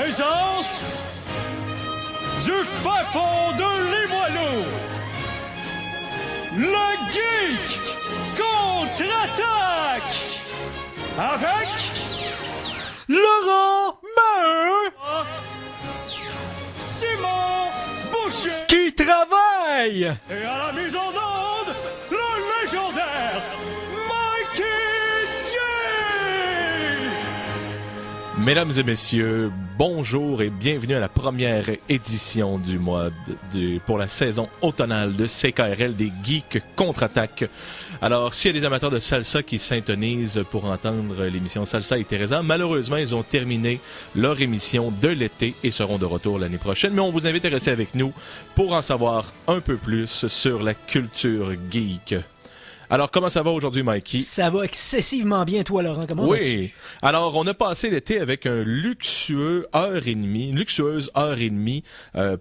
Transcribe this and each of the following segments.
présente du fin fond de Limoilou, le Geek contre-attaque avec Laurent Maheu, Simon Boucher qui travaille. et à la mise en onde, le légendaire Mikey J. Mesdames et messieurs, bonjour et bienvenue à la première édition du mois pour la saison automnale de CKRL des Geeks contre-attaque. Alors, s'il y a des amateurs de salsa qui s'intonisent pour entendre l'émission Salsa et Teresa, malheureusement, ils ont terminé leur émission de l'été et seront de retour l'année prochaine. Mais on vous invite à rester avec nous pour en savoir un peu plus sur la culture geek. Alors, comment ça va aujourd'hui, Mikey? Ça va excessivement bien, toi, Laurent. Comment vas-tu? Oui. Alors, on a passé l'été avec une luxueuse heure et demie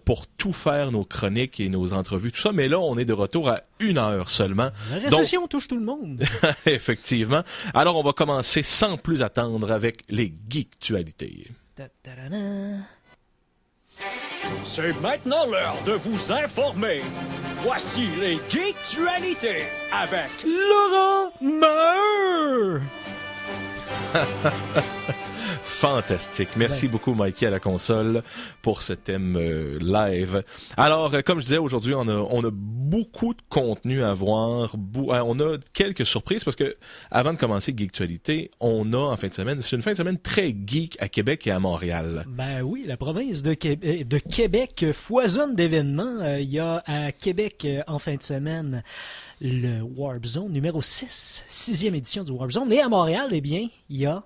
pour tout faire, nos chroniques et nos entrevues, tout ça. Mais là, on est de retour à 1 heure seulement. La récession touche tout le monde. Effectivement. Alors, on va commencer sans plus attendre avec les geektualités. C'est maintenant l'heure de vous informer. Voici les Geektualités avec Laurent Maheu. Fantastique. Merci beaucoup, Mikey, à la console pour ce thème live. Alors, comme je disais, aujourd'hui, on a beaucoup de contenu à voir. On a quelques surprises parce que, avant de commencer Geektualité, on a en fin de semaine, c'est une fin de semaine très geek à Québec et à Montréal. Ben oui, la province de Québec foisonne d'événements. Il y a à Québec, en fin de semaine, le Warp Zone numéro 6, 6e édition du Warp Zone. Et à Montréal, eh bien, il y a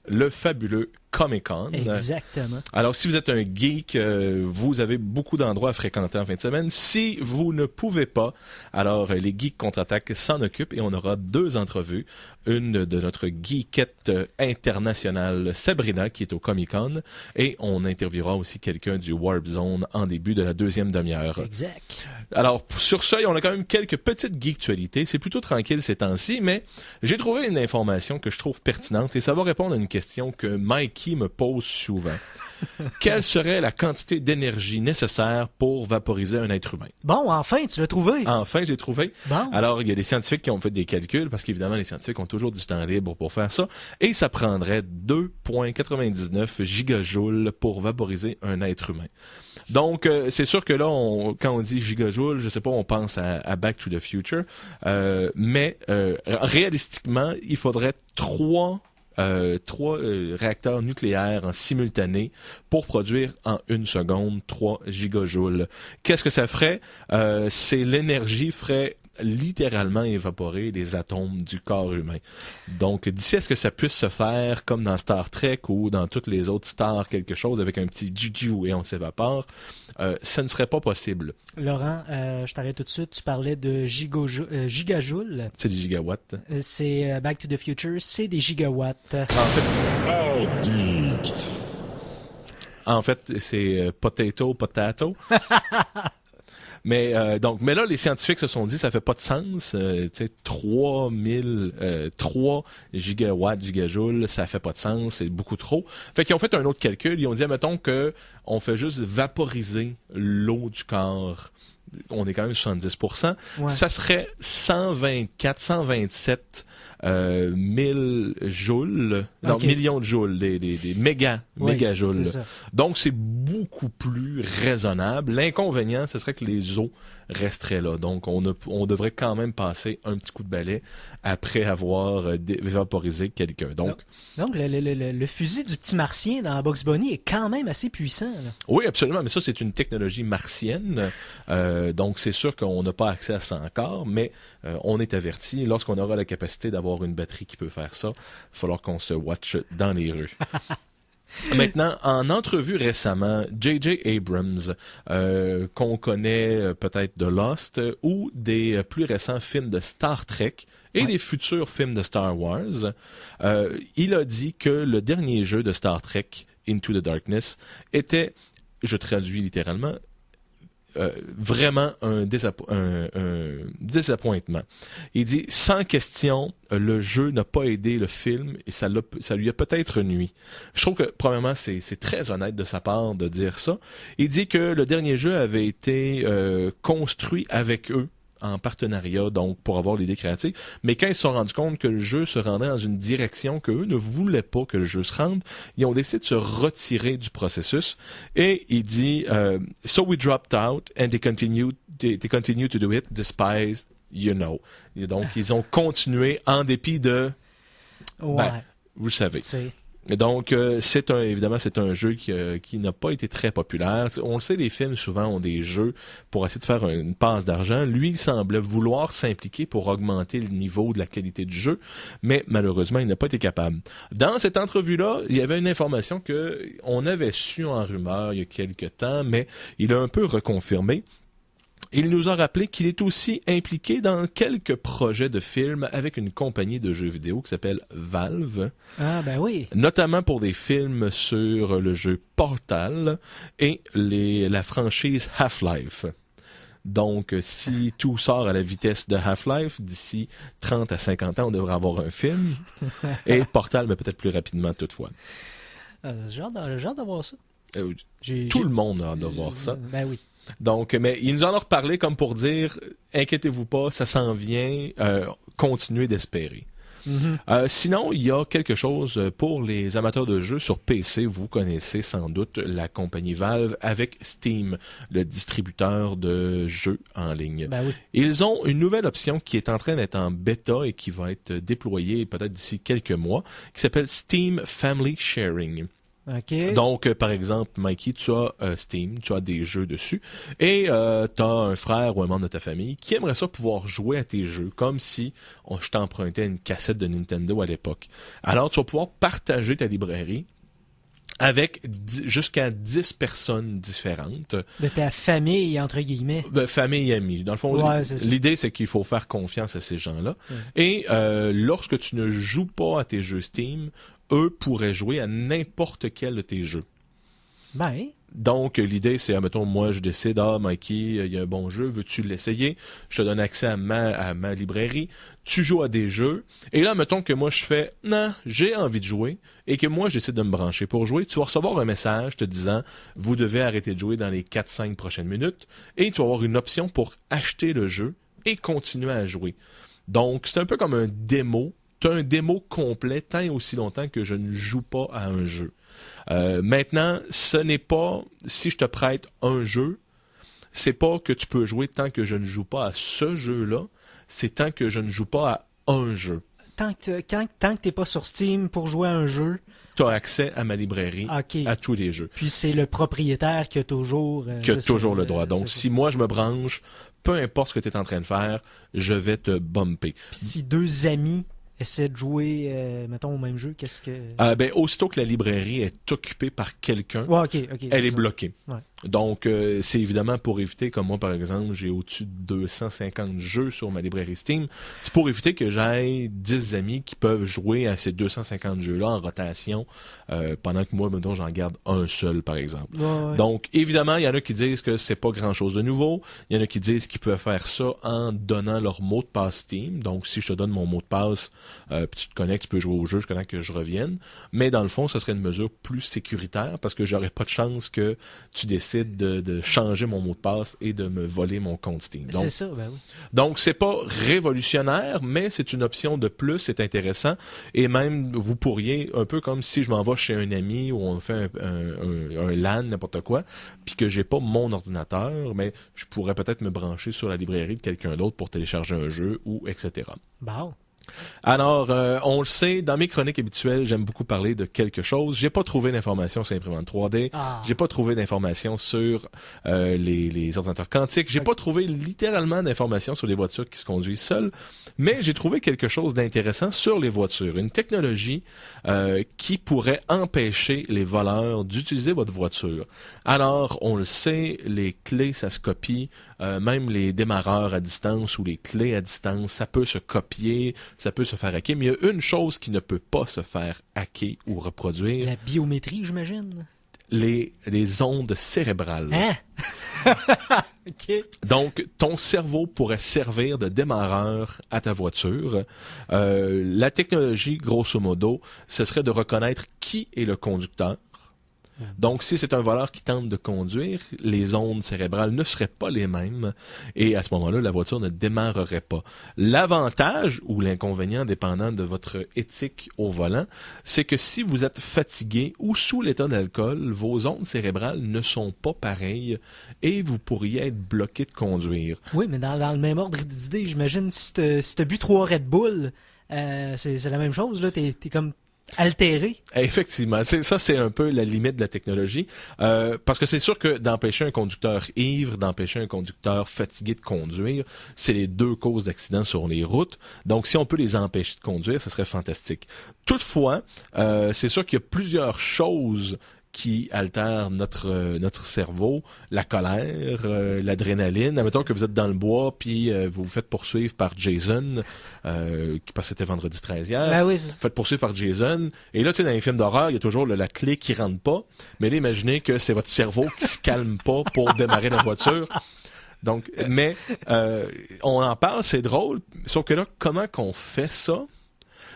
Le fabuleux Comic-Con. exactement. Alors, si vous êtes un geek, vous avez beaucoup d'endroits à fréquenter en fin de semaine. Si vous ne pouvez pas, alors les Geeks contre-attaque s'en occupent et on aura 2 entrevues. Une de notre geekette internationale, Sabrina, qui est au Comic-Con, et on interviewera aussi quelqu'un du Warp Zone en début de la 2e demi-heure. Exact. Alors, sur ça, on a quand même quelques petites geektualités. C'est plutôt tranquille ces temps-ci, mais j'ai trouvé une information que je trouve pertinente et ça va répondre à une question que Mikey me pose souvent. Quelle serait la quantité d'énergie nécessaire pour vaporiser un être humain? Bon, enfin, tu l'as trouvé. Enfin, j'ai trouvé. Bon. Alors, il y a des scientifiques qui ont fait des calculs, parce qu'évidemment, les scientifiques ont toujours du temps libre pour faire ça, et ça prendrait 2,99 gigajoules pour vaporiser un être humain. Donc, c'est sûr que là, quand on dit gigajoules, je sais pas, on pense à Back to the Future, mais réalistiquement, il faudrait 3 réacteurs nucléaires en simultané pour produire en 1 seconde 3 gigajoules. Qu'est-ce que ça ferait? C'est l'énergie ferait littéralement évaporer les atomes du corps humain. Donc, d'ici à ce que ça puisse se faire comme dans Star Trek ou dans toutes les autres stars, quelque chose avec un petit juju et on s'évapore, ça ne serait pas possible. Laurent, je t'arrête tout de suite. Tu parlais de gigajoules. C'est des gigawatts. C'est Back to the Future, c'est des gigawatts. En fait, c'est potato. Mais mais là, les scientifiques se sont dit, ça fait pas de sens. Tu sais, 3 gigajoules, ça fait pas de sens, c'est beaucoup trop. Fait qu'ils ont fait un autre calcul. Ils ont dit, admettons que on fait juste vaporiser l'eau du corps. On est quand même 70%. Ouais. Ça serait 127 000 joules, non, Ok. millions de joules, des mégajoules. c'est ça. Donc, c'est beaucoup plus raisonnable. L'inconvénient, ce serait que les eaux resteraient là. Donc, on devrait quand même passer un petit coup de balai après avoir vaporisé quelqu'un. Donc, Donc, le fusil du petit martien dans Bugs Bunny est quand même assez puissant. Là. oui, absolument. Mais ça, c'est une technologie martienne. Donc, c'est sûr qu'on n'a pas accès à ça encore, mais on est averti. Lorsqu'on aura la capacité d'avoir une batterie qui peut faire ça, il va falloir qu'on se watch dans les rues. Maintenant, en entrevue récemment, J.J. Abrams, qu'on connaît peut-être de Lost, ou des plus récents films de Star Trek et des futurs films de Star Wars, il a dit que le dernier jeu de Star Trek, Into the Darkness, était, je traduis littéralement, vraiment un désappointement. Il dit, sans question, le jeu n'a pas aidé le film et ça lui a peut-être nui. Je trouve que, premièrement, c'est très honnête de sa part de dire ça. Il dit que le dernier jeu avait été construit avec eux, en partenariat, donc pour avoir l'idée créative. Mais quand ils se sont rendus compte que le jeu se rendait dans une direction qu'eux ne voulaient pas que le jeu se rende, ils ont décidé de se retirer du processus. Et il dit So we dropped out and they continue to do it despite, you know. Et donc, ils ont continué en dépit de... Ouais. Vous le savez. C'est... Donc, évidemment, c'est un jeu qui n'a pas été très populaire. On le sait, les films, souvent, ont des jeux pour essayer de faire une passe d'argent. Lui, il semblait vouloir s'impliquer pour augmenter le niveau de la qualité du jeu, mais malheureusement, il n'a pas été capable. Dans cette entrevue-là, il y avait une information qu'on avait su en rumeur il y a quelques temps, mais il a un peu reconfirmé. Il nous a rappelé qu'il est aussi impliqué dans quelques projets de films avec une compagnie de jeux vidéo qui s'appelle Valve. Ah, ben oui. Notamment pour des films sur le jeu Portal et la franchise Half-Life. Donc, si tout sort à la vitesse de Half-Life, d'ici 30 à 50 ans, on devrait avoir un film. Et Portal, mais peut-être plus rapidement toutefois. J'ai hâte d'avoir ça. Tout le monde a hâte de voir ça. Ben oui. Donc, mais il nous en a reparlé comme pour dire, inquiétez-vous pas, ça s'en vient, continuez d'espérer. Mm-hmm. Sinon, il y a quelque chose pour les amateurs de jeux sur PC. Vous connaissez sans doute la compagnie Valve avec Steam, le distributeur de jeux en ligne. Ben oui. Ils ont une nouvelle option qui est en train d'être en bêta et qui va être déployée peut-être d'ici quelques mois, qui s'appelle Steam Family Sharing. Okay. Donc, par exemple, Mikey, tu as Steam, tu as des jeux dessus, et tu as un frère ou un membre de ta famille qui aimerait ça pouvoir jouer à tes jeux, comme si je t'empruntais une cassette de Nintendo à l'époque. Alors, tu vas pouvoir partager ta librairie avec jusqu'à 10 personnes différentes. De ta famille, entre guillemets. Famille et amis. Dans le fond, ouais, l'idée, c'est qu'il faut faire confiance à ces gens-là. Ouais. Et lorsque tu ne joues pas à tes jeux Steam, eux pourraient jouer à n'importe quel de tes jeux. Ben. Donc, l'idée, c'est, admettons, moi, je décide, Mikey, il y a un bon jeu, veux-tu l'essayer? Je te donne accès à ma librairie. Tu joues à des jeux. Et là, mettons que moi, je fais, non, j'ai envie de jouer, et que moi, j'essaie de me brancher pour jouer. Tu vas recevoir un message te disant, vous devez arrêter de jouer dans les 4-5 prochaines minutes, et tu vas avoir une option pour acheter le jeu et continuer à jouer. Donc, c'est un peu comme un démo. Tu as un démo complet tant et aussi longtemps que je ne joue pas à un jeu. Maintenant, ce n'est pas, si je te prête un jeu, c'est pas que tu peux jouer tant que je ne joue pas à ce jeu-là, c'est tant que je ne joue pas à un jeu. Tant que t'es pas sur Steam pour jouer à un jeu, tu as accès à ma librairie, à tous les jeux. Puis c'est le propriétaire qui a toujours... le droit. Donc, si moi je me branche, peu importe ce que tu es en train de faire, je vais te bumper. Puis si deux amis essaie de jouer, mettons, au même jeu, qu'est-ce que... Aussitôt que la librairie est occupée par quelqu'un, elle est bloquée. Ouais. Donc, c'est évidemment pour éviter, comme moi, par exemple, j'ai au-dessus de 250 jeux sur ma librairie Steam. C'est pour éviter que j'aille 10 amis qui peuvent jouer à ces 250 jeux-là en rotation, pendant que moi, mettons, j'en garde un seul, par exemple. Ouais. Donc, évidemment, il y en a qui disent que c'est pas grand-chose de nouveau. Il y en a qui disent qu'ils peuvent faire ça en donnant leur mot de passe Steam. Donc, si je te donne mon mot de passe, puis tu te connectes, tu peux jouer au jeu jusqu'à temps que je revienne. Mais dans le fond, ce serait une mesure plus sécuritaire parce que j'aurais pas de chance que tu décides de changer mon mot de passe et de me voler mon compte Steam. Donc, c'est ça, ben oui. Donc, c'est pas révolutionnaire, mais c'est une option de plus, c'est intéressant. Et même, vous pourriez, un peu comme si je m'en vais chez un ami ou on fait un LAN, n'importe quoi, puis que j'ai pas mon ordinateur, mais je pourrais peut-être me brancher sur la librairie de quelqu'un d'autre pour télécharger un jeu ou etc. Bon. Alors, on le sait, dans mes chroniques habituelles, j'aime beaucoup parler de quelque chose. J'ai pas trouvé d'informations sur l'imprimante 3D. J'ai pas trouvé d'informations sur les ordinateurs quantiques. J'ai pas trouvé littéralement d'informations sur les voitures qui se conduisent seules. Mais j'ai trouvé quelque chose d'intéressant sur les voitures. Une technologie qui pourrait empêcher les voleurs d'utiliser votre voiture. Alors, on le sait, les clés, ça se copie. Même les démarreurs à distance ou les clés à distance, ça peut se copier, ça peut se faire hacker, mais il y a une chose qui ne peut pas se faire hacker ou reproduire. La biométrie, j'imagine? Les ondes cérébrales. Hein? OK. Donc, ton cerveau pourrait servir de démarreur à ta voiture. La technologie, grosso modo, ce serait de reconnaître qui est le conducteur. Donc, si c'est un voleur qui tente de conduire, les ondes cérébrales ne seraient pas les mêmes et à ce moment-là, la voiture ne démarrerait pas. L'avantage ou l'inconvénient, dépendant de votre éthique au volant, c'est que si vous êtes fatigué ou sous l'état d'alcool, vos ondes cérébrales ne sont pas pareilles et vous pourriez être bloqué de conduire. Oui, mais dans le même ordre d'idée, j'imagine si t'as bu 3 Red Bull, c'est la même chose, là. T'es comme altéré. Effectivement, c'est un peu la limite de la technologie, parce que c'est sûr que d'empêcher un conducteur ivre, d'empêcher un conducteur fatigué de conduire, c'est les 2 causes d'accidents sur les routes. Donc, si on peut les empêcher de conduire, ce serait fantastique. Toutefois, c'est sûr qu'il y a plusieurs choses qui altèrent notre cerveau, la colère, l'adrénaline. Admettons que vous êtes dans le bois puis vous vous faites poursuivre par Jason, parce que c'était vendredi 13 hier. Ben oui, Vous faites poursuivre par Jason. Et là, tu sais, dans les films d'horreur, il y a toujours la clé qui rentre pas. Mais là, imaginez que c'est votre cerveau qui se calme pas pour démarrer la voiture. Donc, mais on en parle, c'est drôle. Sauf que là, comment qu'on fait ça?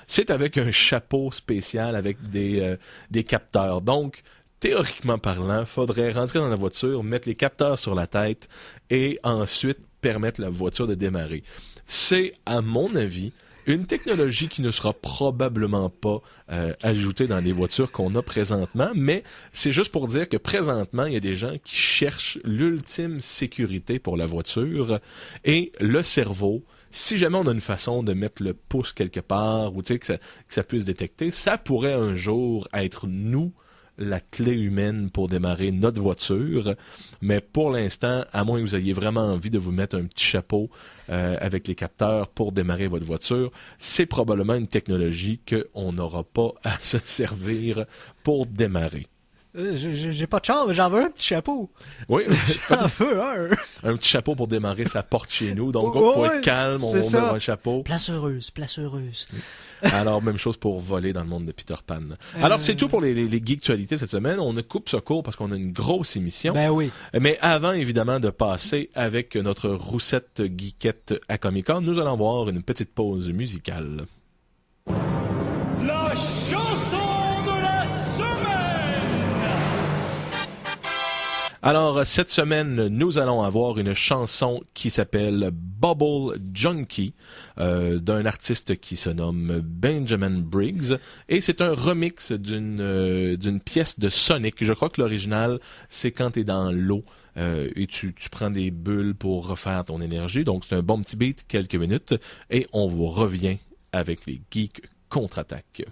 C'est avec un chapeau spécial avec des capteurs. Donc, théoriquement parlant, faudrait rentrer dans la voiture, mettre les capteurs sur la tête et ensuite permettre la voiture de démarrer. C'est, à mon avis, une technologie qui ne sera probablement pas ajoutée dans les voitures qu'on a présentement, mais c'est juste pour dire que présentement, il y a des gens qui cherchent l'ultime sécurité pour la voiture et le cerveau. Si jamais on a une façon de mettre le pouce quelque part ou tu sais que ça puisse détecter, ça pourrait un jour être nous, la clé humaine pour démarrer notre voiture. Mais pour l'instant, à moins que vous ayez vraiment envie de vous mettre un petit chapeau avec les capteurs pour démarrer votre voiture, c'est probablement une technologie qu'on n'aura pas à se servir pour démarrer. J'ai pas de char, mais j'en veux un petit chapeau. Oui, J'en veux un. un petit chapeau pour démarrer sa porte chez nous. Donc, pour être calme, on met un chapeau. Place heureuse, place heureuse. Alors, même chose pour voler dans le monde de Peter Pan. Alors, c'est tout pour les geektualités cette semaine. On coupe ce court parce qu'on a une grosse émission. Ben oui. Mais avant, évidemment, de passer avec notre roussette geekette à Comic-Con, nous allons voir une petite pause musicale. La chanson de la semaine. Alors, cette semaine, nous allons avoir une chanson qui s'appelle Bubble Junkie d'un artiste qui se nomme Benjamin Briggs. Et c'est un remix d'une pièce de Sonic. Je crois que l'original, c'est quand tu es dans l'eau et tu prends des bulles pour refaire ton énergie. Donc, c'est un bon petit beat, quelques minutes. Et on vous revient avec les Geeks contre-attaque.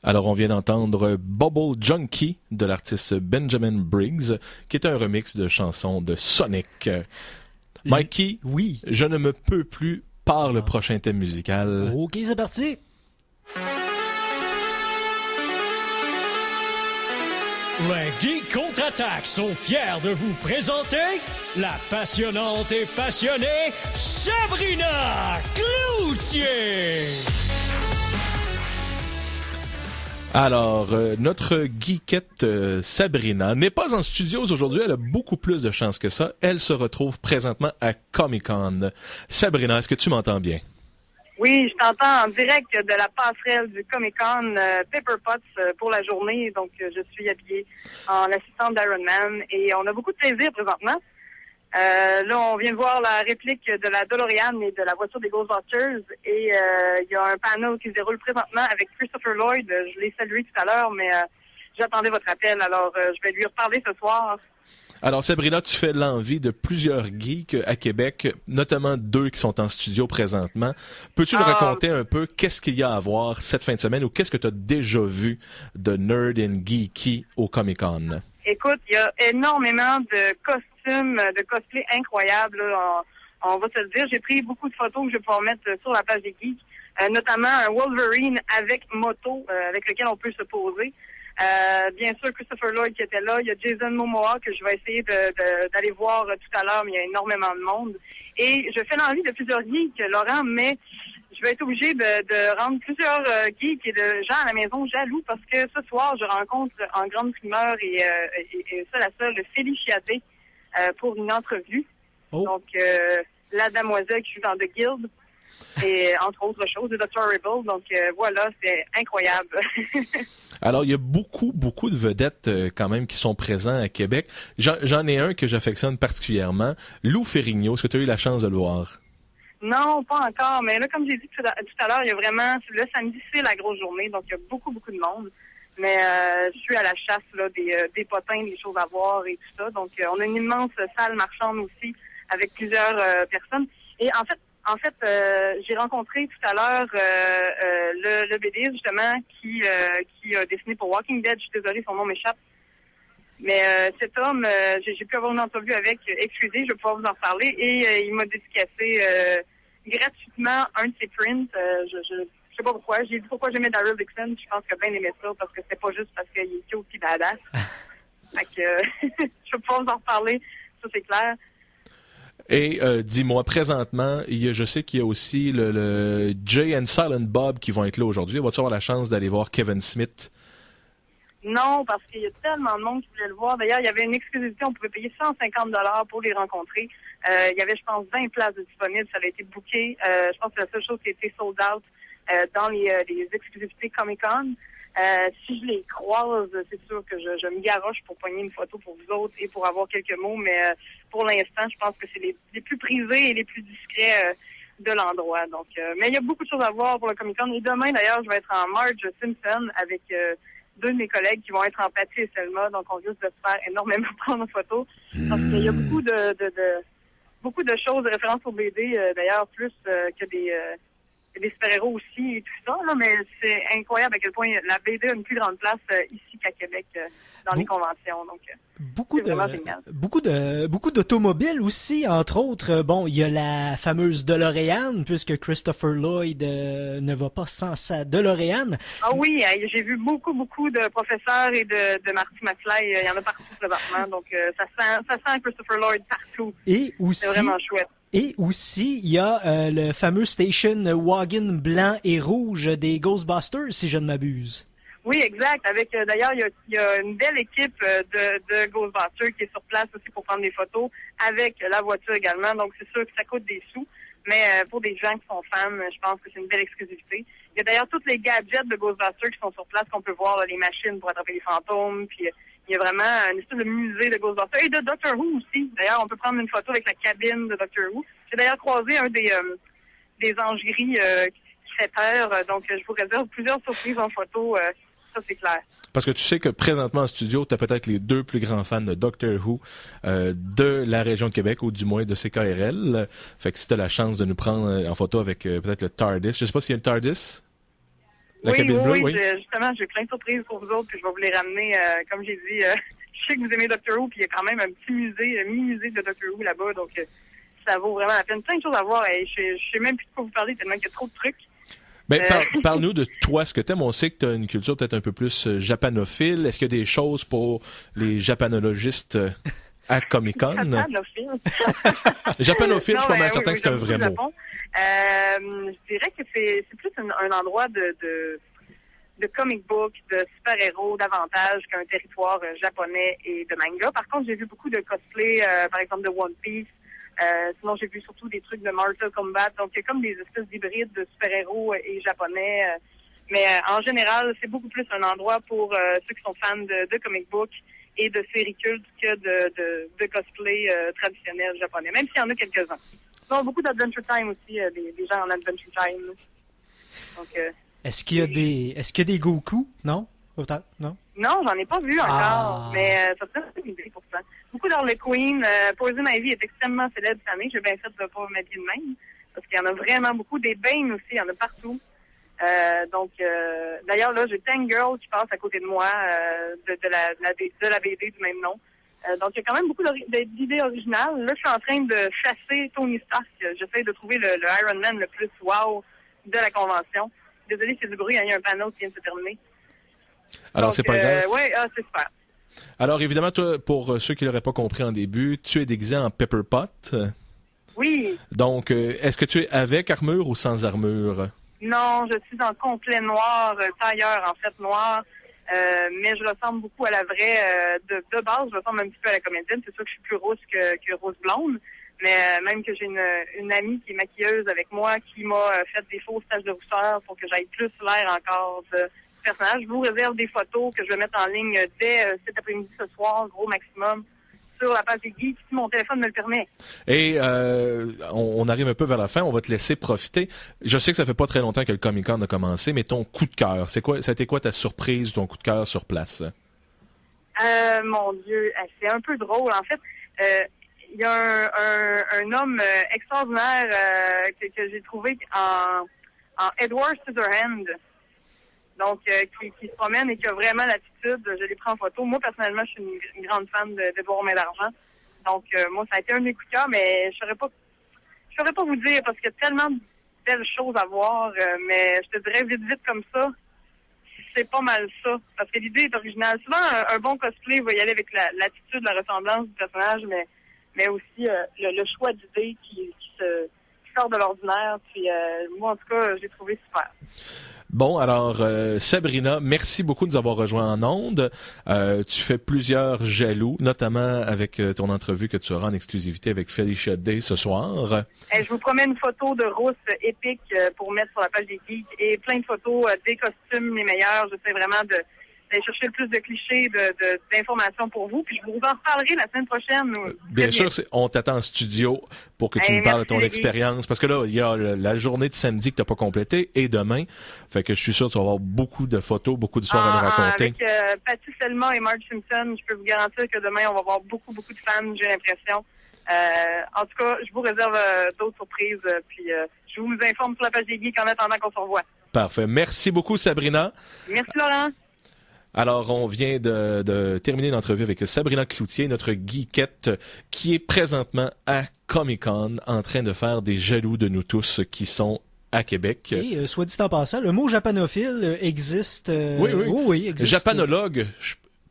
Alors, on vient d'entendre Bubble Junkie de l'artiste Benjamin Briggs, qui est un remix de chansons de Sonic. Mikey, oui. Je ne me peux plus par le prochain thème musical. OK, c'est parti. Les Geeks contre-attaque sont fiers de vous présenter la passionnante et passionnée Sabrina Cloutier. Alors, notre geekette Sabrina n'est pas en studio aujourd'hui. Elle a beaucoup plus de chance que ça. Elle se retrouve présentement à Comic-Con. Sabrina, est-ce que tu m'entends bien? Oui, je t'entends en direct de la passerelle du Comic-Con Paper Pots pour la journée. Donc, je suis habillée en assistante d'Iron Man et on a beaucoup de plaisir présentement. Là, on vient de voir la réplique de la DeLorean et de la voiture des Ghostbusters et il y a un panel qui se déroule présentement avec Christopher Lloyd. Je l'ai salué tout à l'heure, mais j'attendais votre appel, alors je vais lui reparler ce soir. Alors, Sabrina, tu fais l'envie de plusieurs geeks à Québec, notamment 2 qui sont en studio présentement. Peux-tu nous raconter un peu qu'est-ce qu'il y a à voir cette fin de semaine ou qu'est-ce que tu as déjà vu de nerd and geeky au Comic-Con? Écoute, il y a énormément de costumes, de cosplay incroyables. Là, on va se le dire. J'ai pris beaucoup de photos que je vais pouvoir mettre sur la page des geeks, notamment un Wolverine avec moto, avec lequel on peut se poser. Bien sûr, Christopher Lloyd qui était là. Il y a Jason Momoa que je vais essayer d'aller voir tout à l'heure, mais il y a énormément de monde. Et je fais l'envie de plusieurs geeks, Laurent, mais je vais être obligée de rendre plusieurs geeks et de gens à la maison jaloux parce que ce soir, je rencontre en grande primeur et ça, la seule Féliciaté pour une entrevue. Oh. Donc, la damoiselle qui joue dans The Guild et entre autres choses, de Dr. Ribble. Donc, voilà, c'est incroyable. Alors, il y a beaucoup de vedettes quand même qui sont présents à Québec. J'en ai un que j'affectionne particulièrement, Lou Ferrigno. Est-ce que tu as eu la chance de le voir? Non, pas encore. Mais là, comme j'ai dit tout à l'heure, il y a vraiment... Le samedi, c'est la grosse journée, donc il y a beaucoup de monde. Mais je suis à la chasse là des potins, des choses à voir et tout ça. Donc, on a une immense salle marchande aussi avec plusieurs personnes. Et en fait, j'ai rencontré tout à l'heure le BD, justement, qui a dessiné pour Walking Dead. Je suis désolée, son nom m'échappe. Mais cet homme, j'ai pu avoir une entrevue avec, excusez, je vais pouvoir vous en reparler, et il m'a dédicacé gratuitement un de ses prints. Je sais pas pourquoi. J'ai dit pourquoi j'aimais Daryl Dixon. Je pense que Ben aimait ça, parce que c'était pas juste parce qu'il est cute et badass. Fait que je vais pouvoir vous en reparler, ça c'est clair. Et dis-moi, présentement, je sais qu'il y a aussi le Jay and Silent Bob qui vont être là aujourd'hui. Vas-tu avoir la chance d'aller voir Kevin Smith? Non, parce qu'il y a tellement de monde qui voulait le voir. D'ailleurs, il y avait une exclusivité, on pouvait payer 150 $ pour les rencontrer. Il y avait, je pense, 20 places disponibles. Ça avait été booké. Je pense que c'est la seule chose qui a été sold out dans les exclusivités Comic-Con. Si je les croise, c'est sûr que je me garoche pour pogner une photo pour vous autres et pour avoir quelques mots, mais pour l'instant, je pense que c'est les plus prisés et les plus discrets de l'endroit. Donc, mais il y a beaucoup de choses à voir pour le Comic-Con. Et demain, d'ailleurs, je vais être en Marge Simpson avec 2 de mes collègues qui vont être en Patty et Selma, donc on risque de se faire énormément prendre en photo. Parce qu'il y a beaucoup de choses, de références au BD, d'ailleurs, plus que des super-héros aussi et tout ça, là, mais c'est incroyable à quel point la BD a une plus grande place ici qu'à Québec dans les conventions. Donc, beaucoup d'automobiles aussi, entre autres. Bon, il y a la fameuse DeLorean, puisque Christopher Lloyd ne va pas sans sa DeLorean. Ah oui, j'ai vu beaucoup de professeurs et de Marty McFly. Il y en a partout présentement, donc ça sent Christopher Lloyd partout. Et aussi, c'est vraiment chouette. Et aussi, il y a le fameux station wagon blanc et rouge des Ghostbusters, si je ne m'abuse. Oui, exact. Avec d'ailleurs, il y a une belle équipe de Ghostbusters qui est sur place aussi pour prendre des photos, avec la voiture également. Donc, c'est sûr que ça coûte des sous. Mais pour des gens qui sont fans, je pense que c'est une belle exclusivité. Il y a d'ailleurs tous les gadgets de Ghostbusters qui sont sur place, qu'on peut voir, là, les machines pour attraper les fantômes, puis il y a vraiment une espèce de musée de Ghostbusters et de Doctor Who aussi. D'ailleurs, on peut prendre une photo avec la cabine de Doctor Who. J'ai d'ailleurs croisé un des angeries qui fait peur, donc je vous réserve plusieurs surprises en photo, ça c'est clair. Parce que tu sais que présentement en studio, tu as peut-être les 2 plus grands fans de Doctor Who de la région de Québec, ou du moins de CKRL. Fait que si tu as la chance de nous prendre en photo avec peut-être le TARDIS. Je sais pas s'il y a une TARDIS. La cabine bleue, oui. Justement, j'ai plein de surprises pour vous autres, puis je vais vous les ramener. Comme j'ai dit, je sais que vous aimez Doctor Who, puis il y a quand même un petit musée, un mini-musée de Doctor Who là-bas, donc ça vaut vraiment la peine. Plein de choses à voir, et je sais même plus de quoi vous parler, tellement qu'il y a trop de trucs. Ben, parle-nous de toi, ce que t'aimes. On sait que tu as une culture peut-être un peu plus japanophile. Est-ce qu'il y a des choses pour les japanologistes à Comic-Con? Japanophile. Japanophile, je suis pas mal certain que c'est un vrai mot. Je dirais que c'est plus un endroit de comic book, de super-héros davantage qu'un territoire japonais et de manga. Par contre, j'ai vu beaucoup de cosplay, par exemple de One Piece. Sinon, j'ai vu surtout des trucs de Mortal Kombat. Donc, il y a comme des espèces d'hybrides de super-héros et japonais. Mais en général, c'est beaucoup plus un endroit pour ceux qui sont fans de comic book et de séries cultes que de cosplay traditionnel japonais, même s'il y en a quelques-uns. Sinon, beaucoup d'Adventure Time aussi, des gens en Adventure Time. Donc, est-ce qu'il y a des Goku? Non? Peut-être? Non? Non, j'en ai pas vu encore, mais ça serait une idée pour ça. Beaucoup d'Harley Quinn. Poison Ivy est extrêmement célèbre cette année. J'ai bien fait de ne pas m'habiller de même, parce qu'il y en a vraiment beaucoup. Des Bane aussi, il y en a partout. D'ailleurs, là, j'ai Tangirl qui passe à côté de moi de la BD du même nom. Donc, il y a quand même beaucoup d'idées originales. Là, je suis en train de chasser Tony Stark. J'essaie de trouver le Iron Man le plus wow de la convention. Désolé, c'est du bruit, il y a un panneau qui vient de se terminer. Alors, donc, c'est pas grave. Oui, c'est super. Alors, évidemment, toi, pour ceux qui l'auraient pas compris en début, tu es déguisé en Pepper Pot. Oui. Donc, est-ce que tu es avec armure ou sans armure? Non, je suis en complet noir, tailleur en fait noir, mais je ressemble beaucoup à la vraie. De base, je ressemble un petit peu à la comédienne. C'est sûr que je suis plus rousse que rose blonde, mais même que j'ai une amie qui est maquilleuse avec moi qui m'a fait des fausses taches de rousseur pour que j'aille plus l'air encore de personnage. Je vous réserve des photos que je vais mettre en ligne dès cet après-midi, ce soir, gros maximum, sur la page des geeks, si mon téléphone me le permet. Et on arrive un peu vers la fin, on va te laisser profiter. Je sais que ça fait pas très longtemps que le Comic-Con a commencé, mais ton coup de cœur, ça a été quoi ta surprise, ton coup de cœur sur place? Mon Dieu, c'est un peu drôle. En fait, il y a un homme extraordinaire que j'ai trouvé en Edward Scissorhand. Donc, qui se promène et qui a vraiment l'attitude. Je les prends en photo. Moi, personnellement, je suis une grande fan d'Edouard Main d'Argent. Donc, moi, ça a été un de mes coups de cœur, mais je saurais pas vous dire parce qu'il y a tellement de belles choses à voir. Mais je te dirais, vite comme ça, c'est pas mal ça. Parce que l'idée est originale. Souvent, un bon cosplay va y aller avec l'attitude, la ressemblance du personnage, mais aussi le choix d'idées qui sort de l'ordinaire. Puis, moi, en tout cas, j'ai trouvé super. Bon, alors, Sabrina, merci beaucoup de nous avoir rejoints en ondes. Tu fais plusieurs jaloux, notamment avec ton entrevue que tu auras en exclusivité avec Felicia Day ce soir. Je vous promets une photo de rousse épique pour mettre sur la page des geeks et plein de photos des costumes les meilleurs. J'essaie vraiment d'aller chercher le plus de clichés, d'informations pour vous. Puis je vous en reparlerai la semaine prochaine. Bien sûr, on t'attend en studio pour que tu nous parles de ton expérience. Parce que là, il y a la journée de samedi que tu n'as pas complétée et demain. Fait que je suis sûr que tu vas avoir beaucoup de photos, beaucoup d'histoires à nous raconter. Avec Patty Selma et Marge Simpson, je peux vous garantir que demain, on va avoir beaucoup de fans, j'ai l'impression. En tout cas, je vous réserve d'autres surprises. Puis je vous informe sur la page des geeks en attendant qu'on se revoie. Parfait. Merci beaucoup, Sabrina. Merci, Laurent. Alors, on vient de terminer l'entrevue avec Sabrina Cloutier, notre geekette, qui est présentement à Comic-Con en train de faire des jaloux de nous tous qui sont à Québec. Et soit dit en passant, le mot japanophile existe. Oui, existe. Japanologue,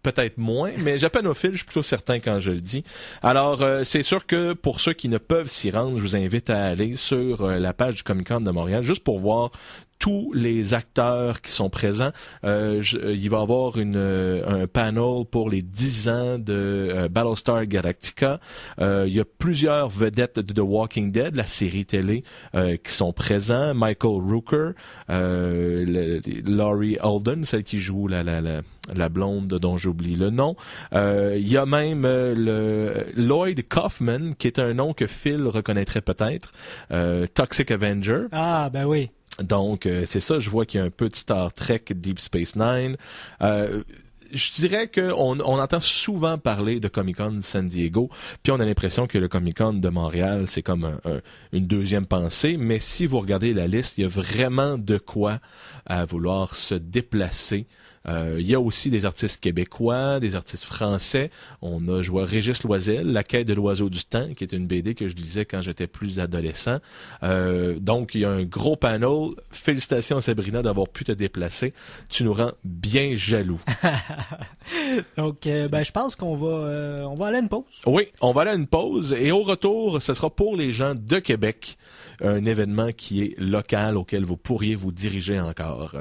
peut-être moins, mais japanophile, je suis plutôt certain quand je le dis. Alors, c'est sûr que pour ceux qui ne peuvent s'y rendre, je vous invite à aller sur la page du Comic-Con de Montréal, juste pour voir tous les acteurs qui sont présents. Il va y avoir un panel pour les 10 ans de Battlestar Galactica. Il y a plusieurs vedettes de The Walking Dead, la série télé, qui sont présents. Michael Rooker, Laurie Holden, celle qui joue la blonde dont j'oublie le nom. Il y a même Lloyd Kaufman, qui est un nom que Phil reconnaîtrait peut-être. Toxic Avenger. Ah, ben oui. Donc, c'est ça, je vois qu'il y a un peu de Star Trek, Deep Space Nine. je dirais qu'on on entend souvent parler de Comic-Con San Diego, puis on a l'impression que le Comic-Con de Montréal, c'est comme une deuxième pensée, mais si vous regardez la liste, il y a vraiment de quoi à vouloir se déplacer. Il y a aussi des artistes québécois, des artistes français. On a joué Régis Loisel, La quête de l'oiseau du temps, qui est une BD que je lisais quand j'étais plus adolescent. Donc, il y a un gros panel. Félicitations, Sabrina, d'avoir pu te déplacer. Tu nous rends bien jaloux. Donc, je pense qu'on va aller à une pause. Oui, on va aller à une pause. Et au retour, ce sera pour les gens de Québec, un événement qui est local auquel vous pourriez vous diriger encore.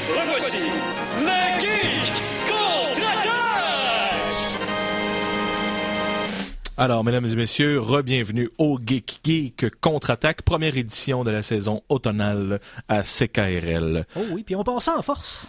Revoici le Geek Contre-Attaque! Alors, mesdames et messieurs, re-bienvenue au Geek Contre-Attaque, première édition de la saison automnale à CKRL. Oh oui, puis on passe en force.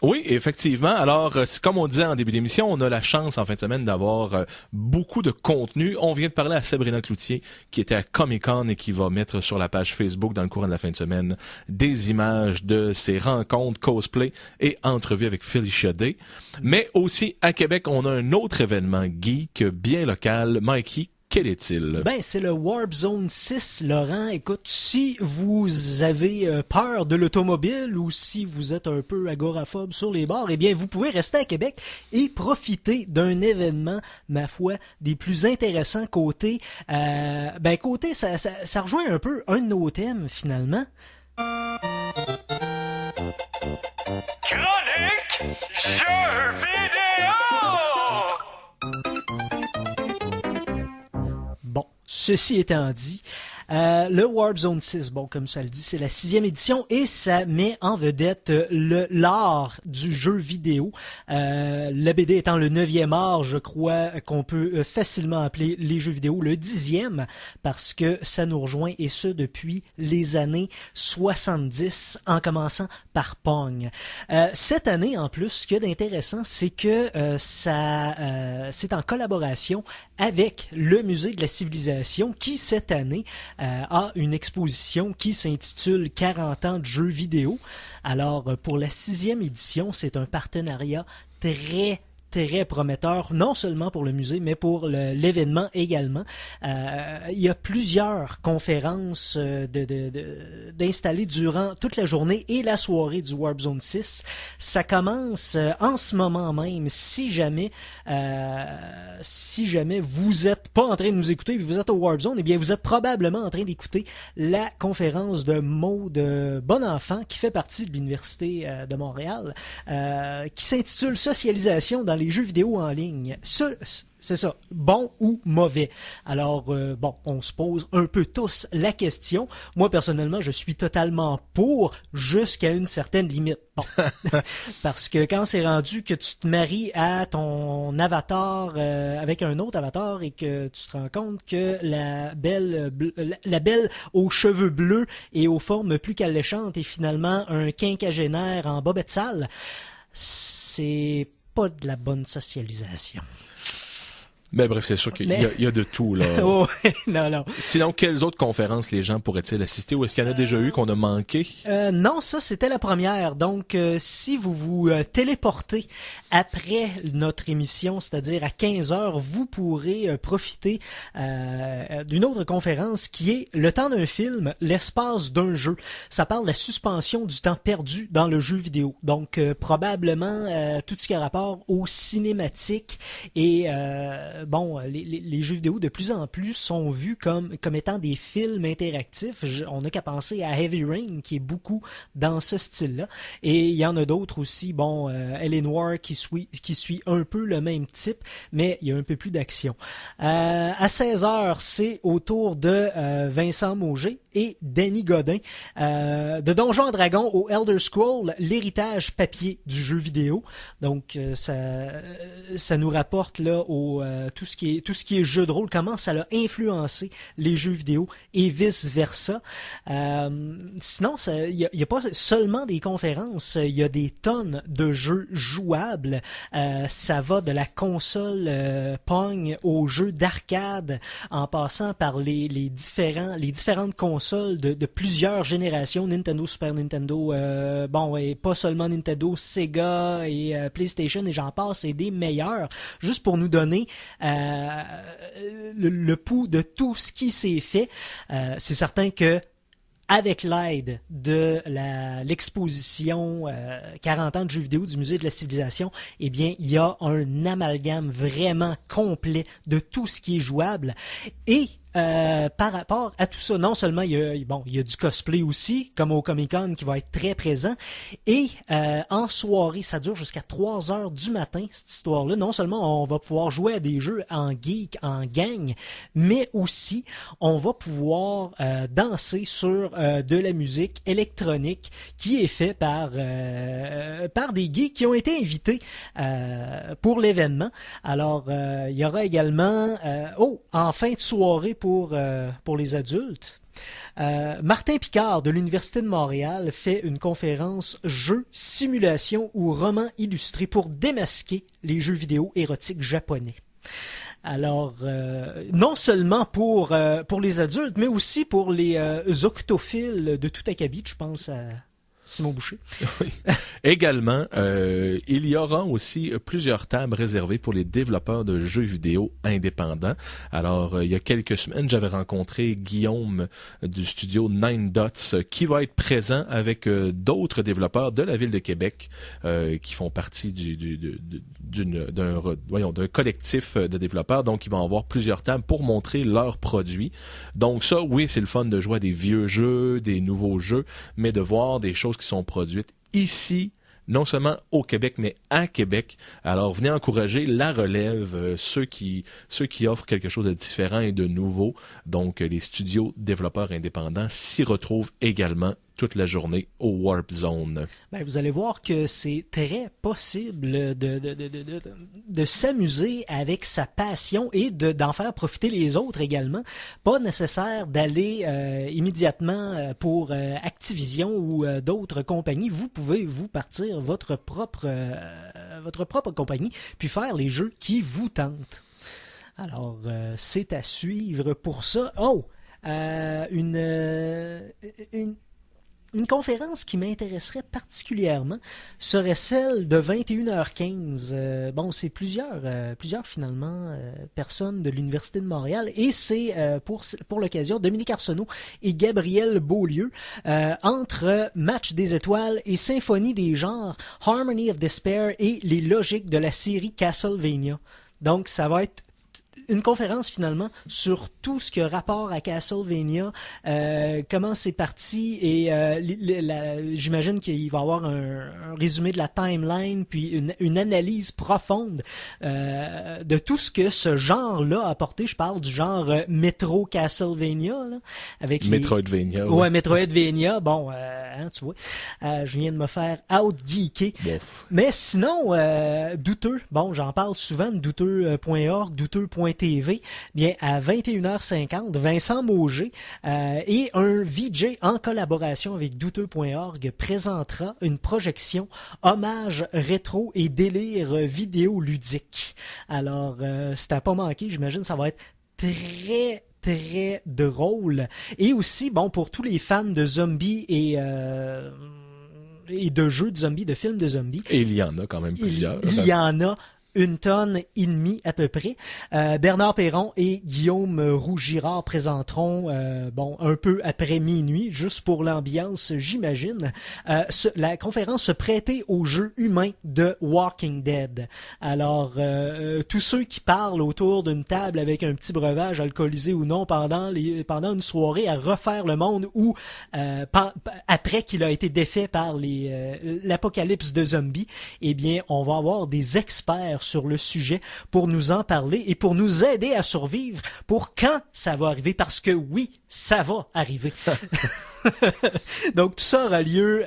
Oui, effectivement. Alors, comme on disait en début d'émission, on a la chance en fin de semaine d'avoir beaucoup de contenu. On vient de parler à Sabrina Cloutier, qui était à Comic-Con et qui va mettre sur la page Facebook dans le courant de la fin de semaine des images de ses rencontres, cosplay et entrevues avec Felicia Day. Mais aussi, à Québec, on a un autre événement geek bien local. Mikey, quel est-il? Ben, c'est le Warp Zone 6, Laurent. Écoute, si vous avez peur de l'automobile ou si vous êtes un peu agoraphobe sur les bords, eh bien, vous pouvez rester à Québec et profiter d'un événement, ma foi, des plus intéressants côté... côté, ça rejoint un peu un de nos thèmes, finalement. Chronique Jeux vidéo! Bon, ceci étant dit, le Warp Zone 6, bon, comme ça le dit, c'est la 6e édition et ça met en vedette l'art du jeu vidéo. La BD étant le 9e art, je crois qu'on peut facilement appeler les jeux vidéo le 10e parce que ça nous rejoint et ce depuis les années 70 en commençant par Pong. Cette année, en plus, ce qu'il y a d'intéressant, c'est que c'est en collaboration avec le Musée de la Civilisation qui, cette année, a une exposition qui s'intitule 40 ans de jeux vidéo. Alors, pour la 6e édition, c'est un partenariat très prometteur, non seulement pour le musée, mais pour l'événement également. Il y a plusieurs conférences d'installer durant toute la journée et la soirée du Warp Zone 6. Ça commence en ce moment même. Si jamais vous êtes pas en train de nous écouter et vous êtes au Warp Zone, eh bien vous êtes probablement en train d'écouter la conférence de Maud Bonenfant, qui fait partie de l'Université de Montréal, qui s'intitule Socialisation dans les jeux vidéo en ligne. C'est ça, bon ou mauvais. Alors, on se pose un peu tous la question. Moi, personnellement, je suis totalement pour jusqu'à une certaine limite. Bon, parce que quand c'est rendu que tu te maries à ton avatar avec un autre avatar et que tu te rends compte que la belle aux cheveux bleus et aux formes plus qu'alléchantes est finalement un quinquagénaire en bobette sale, c'est pas de la bonne socialisation. Mais bref, c'est sûr qu'il y a de tout, là. Oh, non. Sinon, quelles autres conférences les gens pourraient-ils assister ou est-ce qu'il y en a déjà eu qu'on a manqué? Non, ça, c'était la première. Donc, si vous vous téléportez après notre émission, c'est-à-dire à 15h, vous pourrez profiter d'une autre conférence qui est Le temps d'un film, l'espace d'un jeu. Ça parle de la suspension du temps perdu dans le jeu vidéo. Donc, probablement tout ce qui a rapport au cinématique et les jeux vidéo de plus en plus sont vus comme étant des films interactifs. On n'a qu'à penser à Heavy Rain qui est beaucoup dans ce style-là. Et il y en a d'autres aussi. L.A. Noire qui suit un peu le même type, mais il y a un peu plus d'action. À 16h, c'est au tour de Vincent Mauger et Danny Godin. De Donjons et Dragons au Elder Scrolls, l'héritage papier du jeu vidéo. Donc ça nous rapporte là au tout ce qui est jeu de rôle, comment ça a influencé les jeux vidéo et vice versa. Sinon, il y a pas seulement des conférences, il y a des tonnes de jeux jouables. Ça va de la console Pong aux jeux d'arcade, en passant par les différentes consoles de plusieurs générations, Nintendo, Super Nintendo, et pas seulement Nintendo, Sega et PlayStation, et j'en passe, et des meilleurs, juste pour nous donner le pouls de tout ce qui s'est fait. C'est certain que avec l'aide de l'exposition 40 ans de jeux vidéo du Musée de la Civilisation, eh bien, il y a un amalgame vraiment complet de tout ce qui est jouable. Et par rapport à tout ça, non seulement il y a du cosplay aussi, comme au Comic-Con, qui va être très présent, et en soirée, ça dure jusqu'à 3 heures du matin, cette histoire-là. Non seulement on va pouvoir jouer à des jeux en geek, en gang, mais aussi on va pouvoir danser sur de la musique électronique qui est fait par des geeks qui ont été invités pour l'événement. Alors, il y aura également en fin de soirée pour les adultes, Martin Picard de l'Université de Montréal fait une conférence jeux, simulation ou romans illustrés pour démasquer les jeux vidéo érotiques japonais. Alors, non seulement pour les adultes, mais aussi pour les octophiles de tout acabit, je pense à Simon Boucher. Oui. Également, il y aura aussi plusieurs tables réservées pour les développeurs de jeux vidéo indépendants. Alors, il y a quelques semaines, j'avais rencontré Guillaume du studio Nine Dots qui va être présent avec d'autres développeurs de la ville de Québec qui font partie d'un collectif de développeurs. Donc, ils vont avoir plusieurs tables pour montrer leurs produits. Donc ça, oui, c'est le fun de jouer à des vieux jeux, des nouveaux jeux, mais de voir des choses qui sont produites ici, non seulement au Québec, mais à Québec. Alors, venez encourager la relève, ceux qui offrent quelque chose de différent et de nouveau. Donc, les studios développeurs indépendants s'y retrouvent également toute la journée au Warp Zone. Ben, vous allez voir que c'est très possible de s'amuser avec sa passion et d'en faire profiter les autres également. Pas nécessaire d'aller immédiatement pour Activision ou d'autres compagnies. Vous pouvez vous partir votre propre compagnie puis faire les jeux qui vous tentent. Alors, c'est à suivre pour ça. Une conférence qui m'intéresserait particulièrement serait celle de 21h15. C'est plusieurs finalement personnes de l'Université de Montréal, et c'est pour l'occasion Dominique Arsenault et Gabriel Beaulieu entre Match des étoiles et Symphonie des genres, Harmony of Despair et les logiques de la série Castlevania. Donc ça va être une conférence finalement sur tout ce qui a rapport à Castlevania, comment c'est parti, et j'imagine qu'il va y avoir un résumé de la timeline, puis une analyse profonde de tout ce que ce genre-là a apporté. Je parle du genre Metro Castlevania, là, avec Metroidvania. Ouais, Metroidvania. Bon, tu vois, je viens de me faire out-geeker. Bof. Mais sinon, douteux, j'en parle souvent de douteux.org, douteux.tv. Bien, à 21h50, Vincent Mauger et un VJ en collaboration avec douteux.org présentera une projection hommage rétro et délire vidéoludique. Alors, c'est à pas manquer, j'imagine ça va être très très drôle. Et aussi, pour tous les fans de zombies et de jeux de zombies, de films de zombies. Et il y en a quand même plusieurs. Il y en a 1,5 tonne à peu près. Bernard Perron et Guillaume Roux-Girard présenteront un peu après minuit, juste pour l'ambiance, j'imagine. La conférence se prêtait au jeu humain de Walking Dead. Alors, tous ceux qui parlent autour d'une table avec un petit breuvage alcoolisé ou non pendant une soirée à refaire le monde, ou après qu'il a été défait par l'apocalypse de zombies, eh bien, on va avoir des experts experts sur le sujet pour nous en parler et pour nous aider à survivre pour quand ça va arriver, parce que oui, ça va arriver. Donc tout ça aura lieu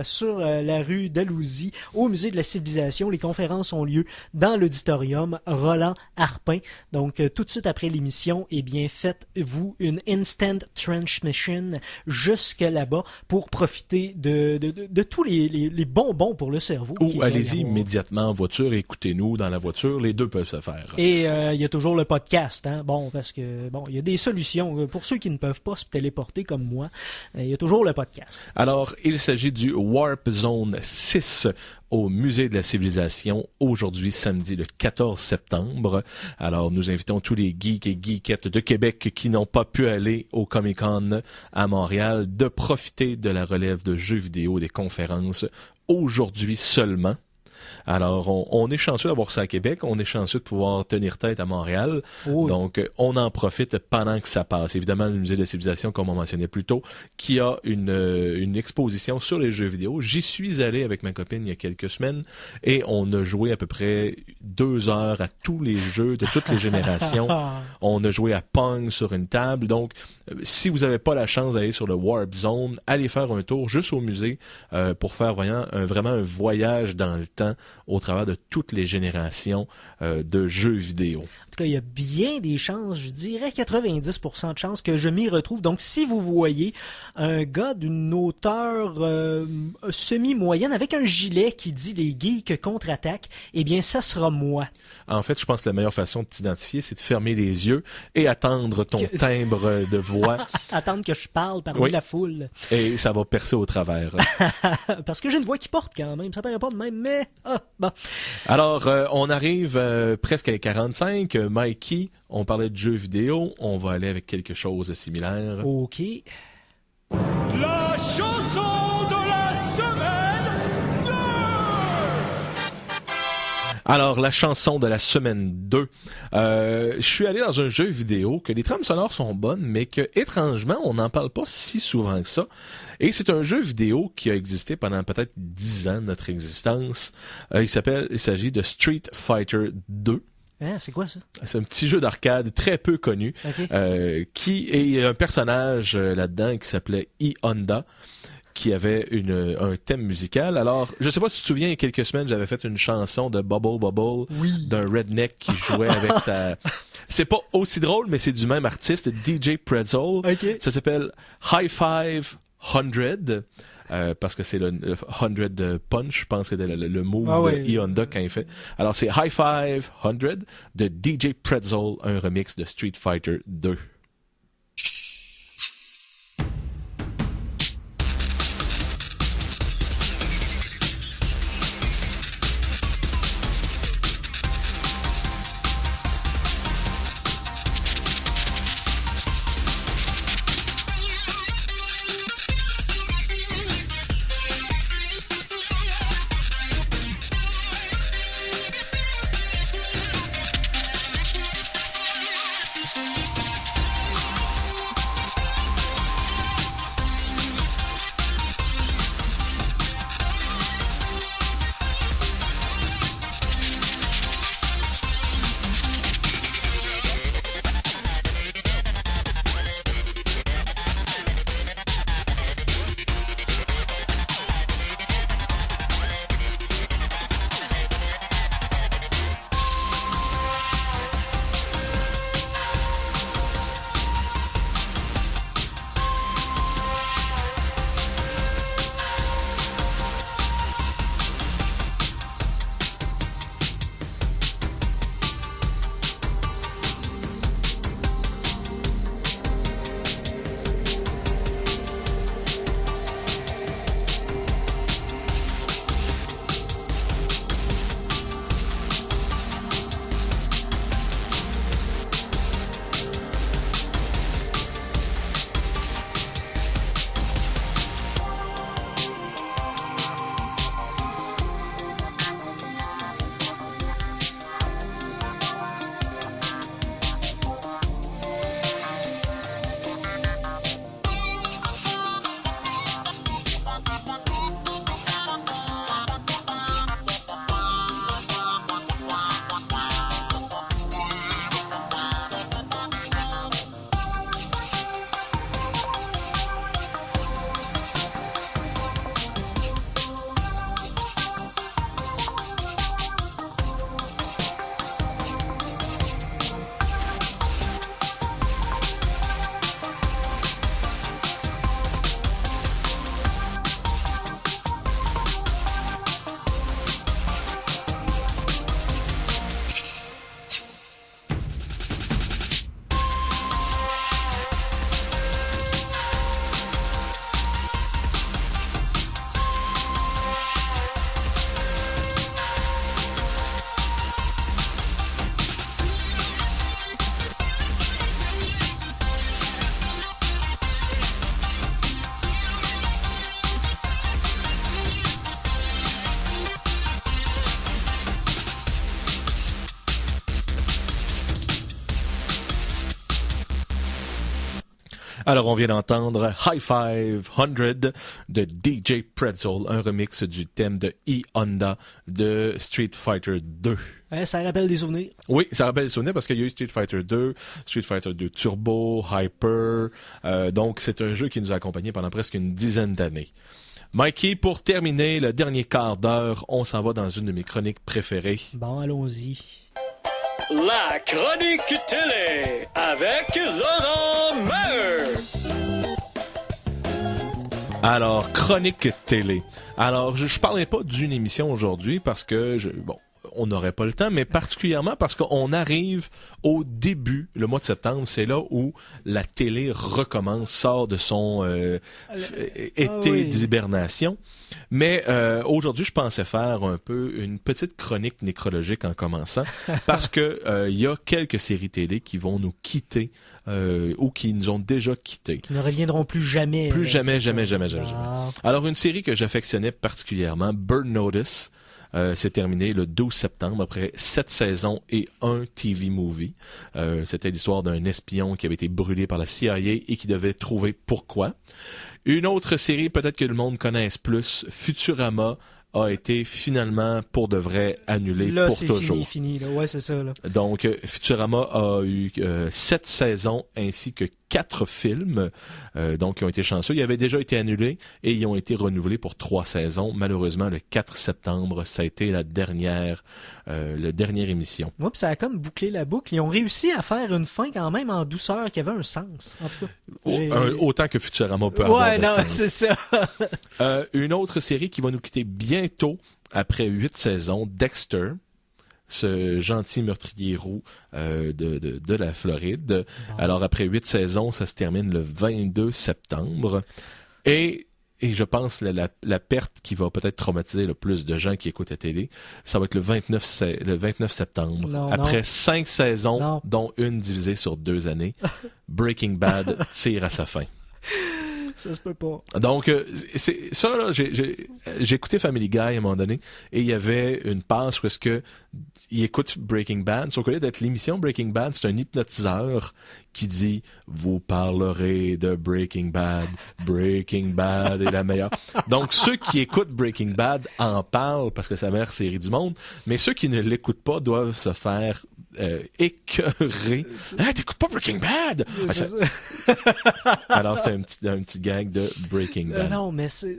sur la rue Dalhousie au Musée de la Civilisation. Les conférences ont lieu dans l'auditorium Roland Harpin. Donc tout de suite après l'émission, eh bien faites-vous une instant transmission jusque là-bas pour profiter de tous les bonbons pour le cerveau. Ou allez-y immédiatement en voiture, écoutez-nous dans la voiture, les deux peuvent se faire. Et il y a toujours le podcast, hein. Bon, parce que il y a des solutions pour ceux qui ne peuvent pas se téléporter comme moi. Il y a toujours le podcast. Alors, il s'agit du Warp Zone 6 au Musée de la Civilisation, aujourd'hui, samedi, le 14 septembre. Alors, nous invitons tous les geeks et geekettes de Québec qui n'ont pas pu aller au Comic-Con à Montréal de profiter de la relève de jeux vidéo, des conférences, aujourd'hui seulement. Alors, on est chanceux d'avoir ça à Québec, on est chanceux de pouvoir tenir tête à Montréal, Oui. Donc on en profite pendant que ça passe. Évidemment, le Musée de la Civilisation, comme on mentionnait plus tôt, qui a une exposition sur les jeux vidéo. J'y suis allé avec ma copine il y a quelques semaines et on a joué à peu près 2 heures à tous les jeux de toutes les générations. On a joué à Pong sur une table. Donc, si vous n'avez pas la chance d'aller sur le Warp Zone, allez faire un tour juste au musée pour faire vraiment un voyage dans le temps au travers de toutes les générations de jeux vidéo. En tout cas, il y a bien des chances, je dirais 90% de chances que je m'y retrouve. Donc, si vous voyez un gars d'une hauteur semi-moyenne avec un gilet qui dit « Les geeks contre-attaquent », eh bien, ça sera moi. En fait, je pense que la meilleure façon de t'identifier, c'est de fermer les yeux et attendre ton timbre de voix. Attendre que je parle parmi la foule. Et ça va percer au travers. Parce que j'ai une voix qui porte quand même. Ça paraît pas de même, mais... bon. Alors, on arrive presque à 45. Mikey, on parlait de jeux vidéo. On va aller avec quelque chose de similaire. OK. La chanson de la semaine 2! Alors, la chanson de la semaine 2. Je suis allé dans un jeu vidéo que les trames sonores sont bonnes, mais que, étrangement, on n'en parle pas si souvent que ça. Et c'est un jeu vidéo qui a existé pendant peut-être 10 ans de notre existence. Il s'agit de Street Fighter 2. Hein, c'est quoi ça? C'est un petit jeu d'arcade très peu connu, qui est un personnage là-dedans qui s'appelait E-Honda, qui avait un thème musical. Alors, je sais pas si tu te souviens, il y a quelques semaines, j'avais fait une chanson de Bubble Bubble d'un redneck qui jouait avec sa... C'est pas aussi drôle, mais c'est du même artiste, DJ Pretzel. Ça s'appelle High Five 100. Parce que c'est le 100 punch, je pense que c'était le move de E-Honda quand il fait. Alors, c'est High Five 100 de DJ Pretzel, un remix de Street Fighter 2. Alors, on vient d'entendre High 500 de DJ Pretzel, un remix du thème de E-Honda de Street Fighter 2. Ouais, ça rappelle des souvenirs. Oui, ça rappelle des souvenirs parce qu'il y a eu Street Fighter 2, Street Fighter 2 Turbo, Hyper. Donc, c'est un jeu qui nous a accompagnés pendant presque une dizaine d'années. Mikey, pour terminer le dernier quart d'heure, on s'en va dans une de mes chroniques préférées. Bon, allons-y. La chronique télé avec Laurent Meur. Alors, chronique télé. Alors, je parlerai pas d'une émission aujourd'hui parce que, on n'aurait pas le temps, mais particulièrement parce qu'on arrive au début, le mois de septembre, c'est là où la télé recommence, sort de son été d'hibernation. Mais aujourd'hui, je pensais faire un peu une petite chronique nécrologique en commençant, parce que il y a quelques séries télé qui vont nous quitter ou qui nous ont déjà quittés. Qui ne reviendront plus jamais. Jamais. Ah. Alors, une série que j'affectionnais particulièrement, Burn Notice, c'est terminé le 12 septembre après 7 saisons et un TV movie. C'était l'histoire d'un espion qui avait été brûlé par la CIA et qui devait trouver pourquoi. Une autre série, peut-être que le monde connaisse plus, Futurama, a été finalement pour de vrai annulé là, pour c'est toujours. fini. Là. Ouais, c'est ça. Là. Donc, Futurama a eu 7 saisons ainsi que 4 films, donc qui ont été chanceux. Ils avaient déjà été annulés et ils ont été renouvelés pour 3 saisons. Malheureusement, le 4 septembre, ça a été la dernière émission. Ouais, puis ça a comme bouclé la boucle. Ils ont réussi à faire une fin quand même en douceur qui avait un sens. En tout cas, Autant que Futurama peut avoir de sens. c'est ça. Une autre série qui va nous quitter bientôt après 8 saisons, Dexter. Ce gentil meurtrier roux de la Floride. Bon. Alors, après 8 saisons, ça se termine le 22 septembre. Et je pense la perte qui va peut-être traumatiser le plus de gens qui écoutent la télé, ça va être le 29 septembre. Après 5 saisons, dont une divisée sur 2 années, Breaking Bad tire à sa fin. Ça se peut pas. Donc, c'est ça, là, j'ai écouté Family Guy à un moment donné, et il y avait une passe où est-ce que il écoute Breaking Bad. Sauf qu'au lieu d'être l'émission Breaking Bad, c'est un hypnotiseur qui dit « Vous parlerez de Breaking Bad. Breaking Bad est la meilleure. » Donc, ceux qui écoutent Breaking Bad en parlent parce que c'est la meilleure série du monde, mais ceux qui ne l'écoutent pas doivent se faire écœurer. « Ah, t'écoutes pas Breaking Bad! » Alors, c'est un petit gag de Breaking Bad. Non, mais c'est...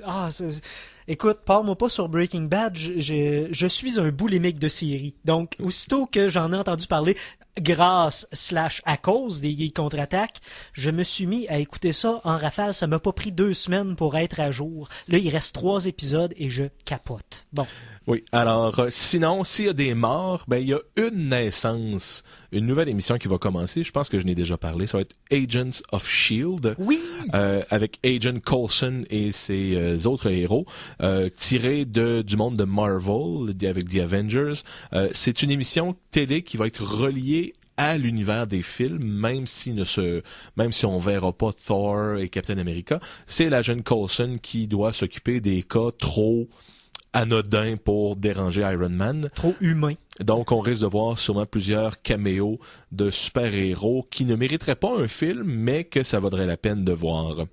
Écoute, parle-moi pas sur Breaking Bad, je suis un boulimique de série. Donc, aussitôt que j'en ai entendu parler, grâce/à cause des contre-attaques, je me suis mis à écouter ça en rafale. Ça m'a pas pris 2 semaines pour être à jour. Là, il reste 3 épisodes et je capote. Bon. Oui, alors, sinon, s'il y a des morts, ben, il y a une naissance, une nouvelle émission qui va commencer. Je pense que je n'ai déjà parlé. Ça va être Agents of S.H.I.E.L.D. Oui! Avec Agent Coulson et ses autres héros, tirés du monde de Marvel, avec The Avengers. C'est une émission télé qui va être reliée à l'univers des films, même si on verra pas Thor et Captain America. C'est l'agent Coulson qui doit s'occuper des cas trop anodin pour déranger Iron Man. Trop humain. Donc, on risque de voir sûrement plusieurs caméos de super-héros qui ne mériteraient pas un film, mais que ça vaudrait la peine de voir.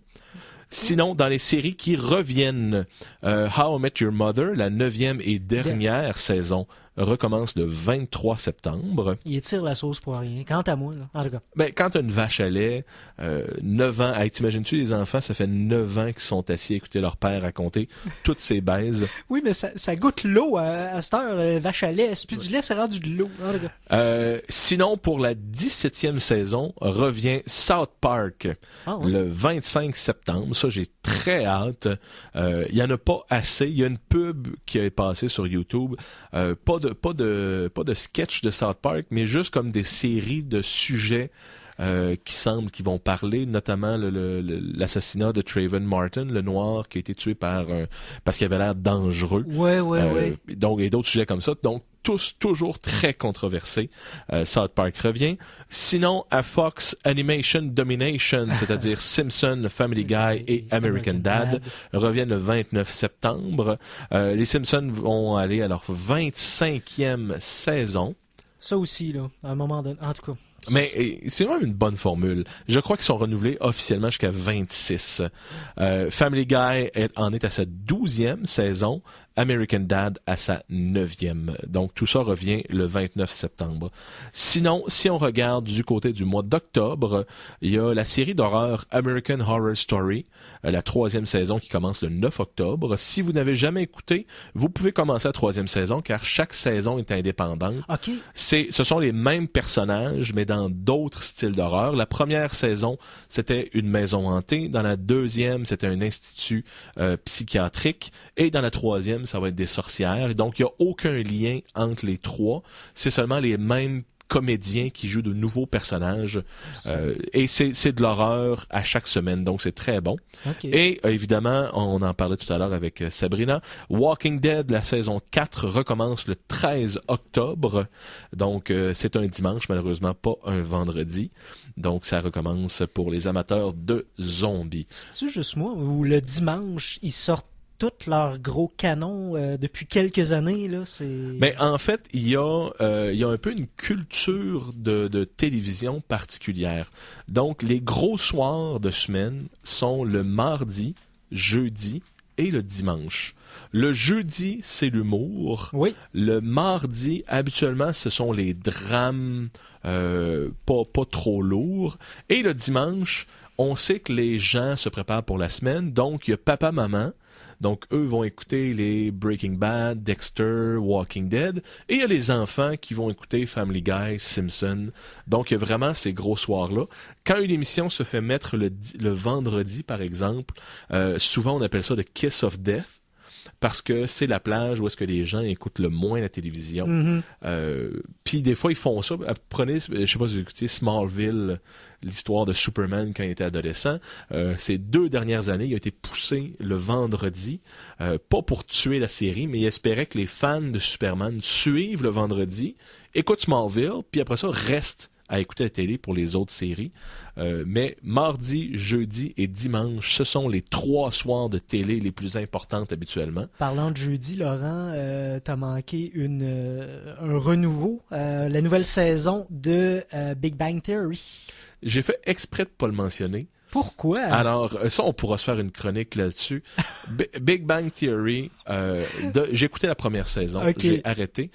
Sinon, dans les séries qui reviennent, How I Met Your Mother, la 9e et dernière saison, recommence le 23 septembre. Il étire la sauce pour rien. Quant à moi, là, en tout cas. Ben, quand t'as une vache à lait, 9 ans, hey, t'imagines-tu les enfants, ça fait 9 ans qu'ils sont assis à écouter leur père raconter toutes ces baises. Oui, mais ça goûte l'eau à cette heure, vache à lait. C'est plus du lait, c'est rendu de l'eau. En tout cas. Sinon, pour la 17e saison, revient South Park le 25 septembre. Ça, j'ai très hâte. Il y en a pas assez. Il y a une pub qui est passée sur YouTube. Pas de sketch de South Park, mais juste comme des séries de sujets qui vont parler, notamment l'assassinat de Trayvon Martin, le noir qui a été tué parce qu'il avait l'air dangereux. Ouais. Donc, et d'autres sujets comme ça. Donc, tous toujours très controversés. South Park revient. Sinon, à Fox, Animation Domination, c'est-à-dire Simpsons, Family Guy et American Dad, reviennent le 29 septembre. Les Simpsons vont aller à leur 25e saison. Ça aussi, là, à un moment donné. En tout cas. Mais c'est même une bonne formule. Je crois qu'ils sont renouvelés officiellement jusqu'à 26. Family Guy en est à sa 12e saison. American Dad à sa 9e. Donc, tout ça revient le 29 septembre. Sinon, si on regarde du côté du mois d'octobre, il y a la série d'horreur American Horror Story, la 3e saison qui commence le 9 octobre. Si vous n'avez jamais écouté, vous pouvez commencer la 3e saison car chaque saison est indépendante. OK. Ce sont les mêmes personnages, mais dans d'autres styles d'horreur. La première saison, c'était une maison hantée. Dans la 2e, c'était un institut psychiatrique. Et dans la 3e, ça va être des sorcières. Et donc, il n'y a aucun lien entre les trois. C'est seulement les mêmes comédiens qui jouent de nouveaux personnages. Et c'est de l'horreur à chaque semaine. Donc, c'est très bon. Okay. Et évidemment, on en parlait tout à l'heure avec Sabrina, Walking Dead, la saison 4, recommence le 13 octobre. Donc, c'est un dimanche, malheureusement pas un vendredi. Donc, ça recommence pour les amateurs de zombies. C'est-tu juste moi où le dimanche, ils sortent tous leurs gros canons depuis quelques années, là, c'est... Mais en fait, il y a un peu une culture de télévision particulière. Donc, les gros soirs de semaine sont le mardi, jeudi et le dimanche. Le jeudi, c'est l'humour. Oui. Le mardi, habituellement, ce sont les drames pas trop lourds. Et le dimanche, on sait que les gens se préparent pour la semaine. Donc, il y a papa, maman. Donc, eux vont écouter les Breaking Bad, Dexter, Walking Dead. Et il y a les enfants qui vont écouter Family Guy, Simpson. Donc, il y a vraiment ces gros soirs-là. Quand une émission se fait mettre le vendredi, par exemple, souvent on appelle ça The Kiss of Death. Parce que c'est la plage où est-ce que les gens écoutent le moins la télévision. Mm-hmm. Puis des fois, ils font ça. Prenez, je sais pas si vous écoutez Smallville, l'histoire de Superman quand il était adolescent. Ces 2 dernières années, il a été poussé le vendredi. Pas pour tuer la série, mais il espérait que les fans de Superman suivent le vendredi, écoutent Smallville, puis après ça, restent à écouter la télé pour les autres séries. Mais mardi, jeudi et dimanche, ce sont les 3 soirs de télé les plus importantes habituellement. Parlant de jeudi, Laurent, t'as manqué un renouveau, la nouvelle saison de Big Bang Theory. J'ai fait exprès de pas le mentionner. Pourquoi? Alors, ça, on pourra se faire une chronique là-dessus. Big Bang Theory, j'ai écouté la première saison, Okay. j'ai arrêté.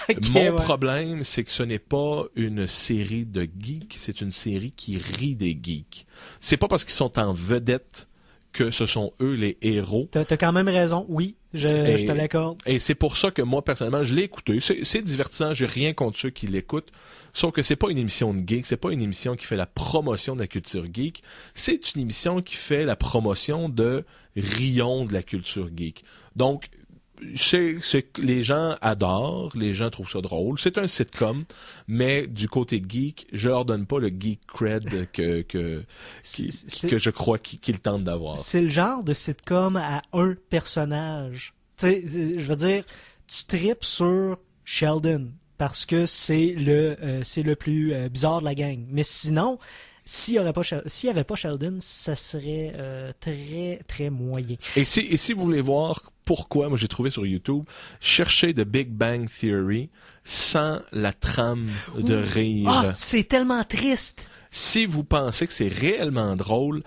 Okay, Mon problème, c'est que ce n'est pas une série de geeks, c'est une série qui rit des geeks. C'est pas parce qu'ils sont en vedette que ce sont eux les héros. T'as quand même raison, oui, je te l'accorde. Et c'est pour ça que moi, personnellement, je l'ai écouté. C'est divertissant, j'ai rien contre ceux qui l'écoutent. Sauf que c'est pas une émission de geek, c'est pas une émission qui fait la promotion de la culture geek. C'est une émission qui fait la promotion de rayons de la culture geek. Donc, c'est que les gens adorent, les gens trouvent ça drôle. C'est un sitcom, mais du côté geek, je leur donne pas le geek cred que je crois qu'ils tentent d'avoir. C'est le genre de sitcom à un personnage. Tu sais, je veux dire, tu tripes sur Sheldon parce que c'est le plus bizarre de la gang. Mais sinon, s'il y avait pas Sheldon, ça serait très très moyen. Et si vous voulez voir pourquoi, moi j'ai trouvé sur YouTube, cherchez The Big Bang Theory sans la trame de rire. Ah, c'est tellement triste. Si vous pensez que c'est réellement drôle,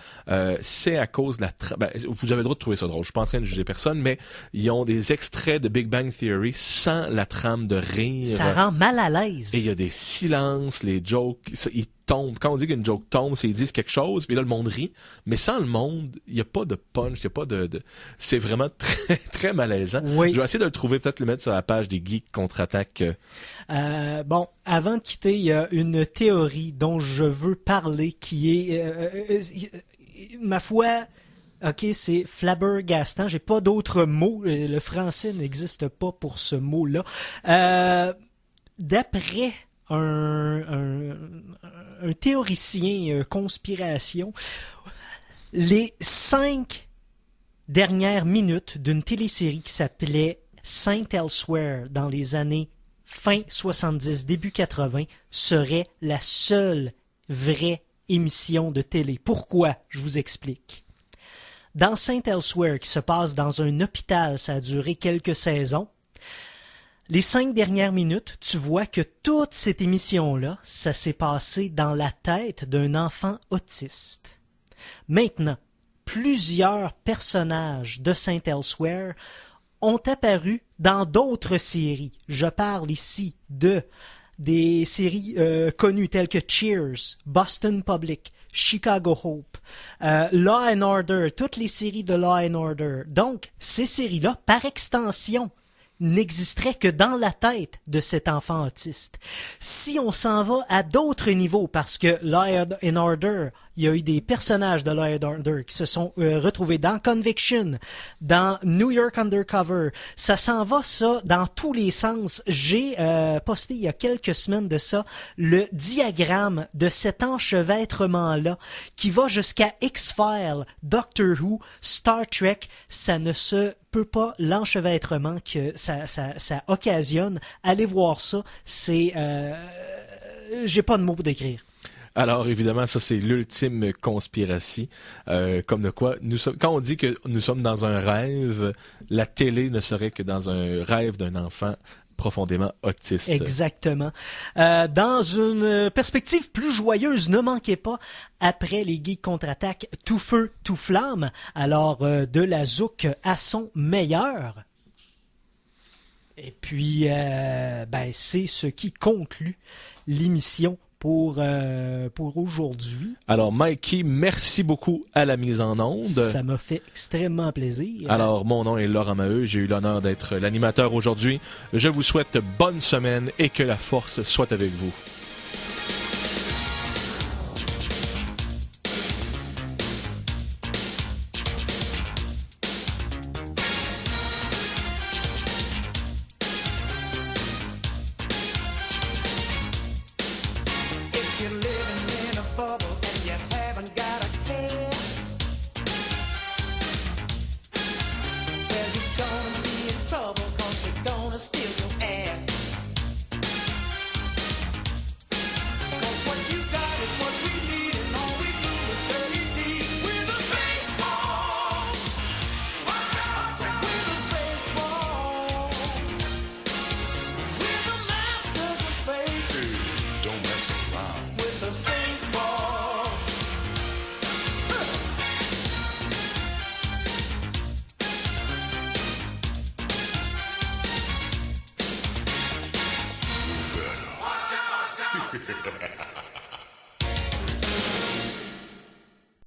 c'est à cause de la trame. Vous avez le droit de trouver ça drôle. Je suis pas en train de juger personne, mais ils ont des extraits de Big Bang Theory sans la trame de rire. Ça rend mal à l'aise. Et il y a des silences, les jokes, ils tombent. Quand on dit qu'une joke tombe, c'est qu'ils disent quelque chose, puis là le monde rit. Mais sans le monde, il n'y a pas de punch, il n'y a pas de... C'est vraiment très très malaisant. Oui. Je vais essayer de le trouver, peut-être le mettre sur la page des Geeks contre-attaque. Bon, avant de quitter, il y a une théorie dont je veux parler qui est, ma foi, ok, c'est flabbergastant. J'ai pas d'autres mots. Le français n'existe pas pour ce mot-là. D'après un théoricien conspiration, les 5 dernières minutes d'une télésérie qui s'appelait Saint Elsewhere dans les années fin 70, début 80, serait la seule vraie émission de télé. Pourquoi? Je vous explique. Dans Saint Elsewhere, qui se passe dans un hôpital, ça a duré quelques saisons, Les 5 dernières minutes, tu vois que toute cette émission-là, ça s'est passé dans la tête d'un enfant autiste. Maintenant, plusieurs personnages de Saint Elsewhere ont apparu dans d'autres séries. Je parle ici des séries connues telles que Cheers, Boston Public, Chicago Hope, Law and Order, toutes les séries de Law and Order. Donc, ces séries-là, par extension, n'existeraient que dans la tête de cet enfant autiste. Si on s'en va à d'autres niveaux, parce que Law and Order, il y a eu des personnages de Law and Order qui se sont retrouvés dans Conviction, dans New York Undercover. Ça s'en va, ça, dans tous les sens. J'ai posté il y a quelques semaines de ça le diagramme de cet enchevêtrement-là qui va jusqu'à X-Files, Doctor Who, Star Trek. Ça ne se peut pas, l'enchevêtrement que ça occasionne. Allez voir ça. C'est... j'ai pas de mots pour décrire. Alors, évidemment, ça, c'est l'ultime conspiratie. Comme de quoi, quand on dit que nous sommes dans un rêve, la télé ne serait que dans un rêve d'un enfant profondément autiste. Exactement. Dans une perspective plus joyeuse, ne manquez pas, après les Geeks contre-attaque, tout feu, tout flamme, alors de la zouk à son meilleur. Et puis, c'est ce qui conclut l'émission pour aujourd'hui. Alors, Mikey, merci beaucoup à la mise en onde. Ça m'a fait extrêmement plaisir. Alors, mon nom est Laurent Maheu. J'ai eu l'honneur d'être l'animateur aujourd'hui. Je vous souhaite bonne semaine et que la force soit avec vous. Ha ha ha.